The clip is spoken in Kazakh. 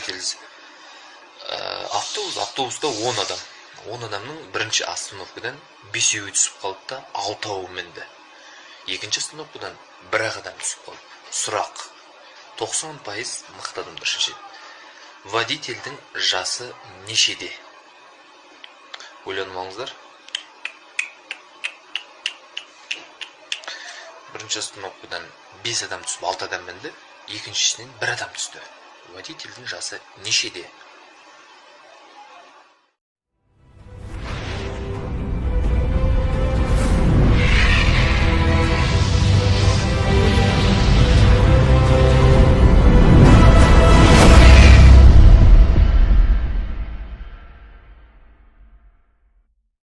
водитель автобуста 10 адам. 10 адамның бірінші остановкадан 5-еуі түсіп қалды да 6-ауы мінді. Екінші остановкадан 1 адам түсіп қалды. Сұрақ. 90% мықты адамдар шешеді. Водительдің жасы нешеде? Ойланмаңыздар. Бірінші остановкадан 5 адам түсіп 6 адам мінді. Екіншісінен 1 адам түсті. Водительдің жасы нешеде?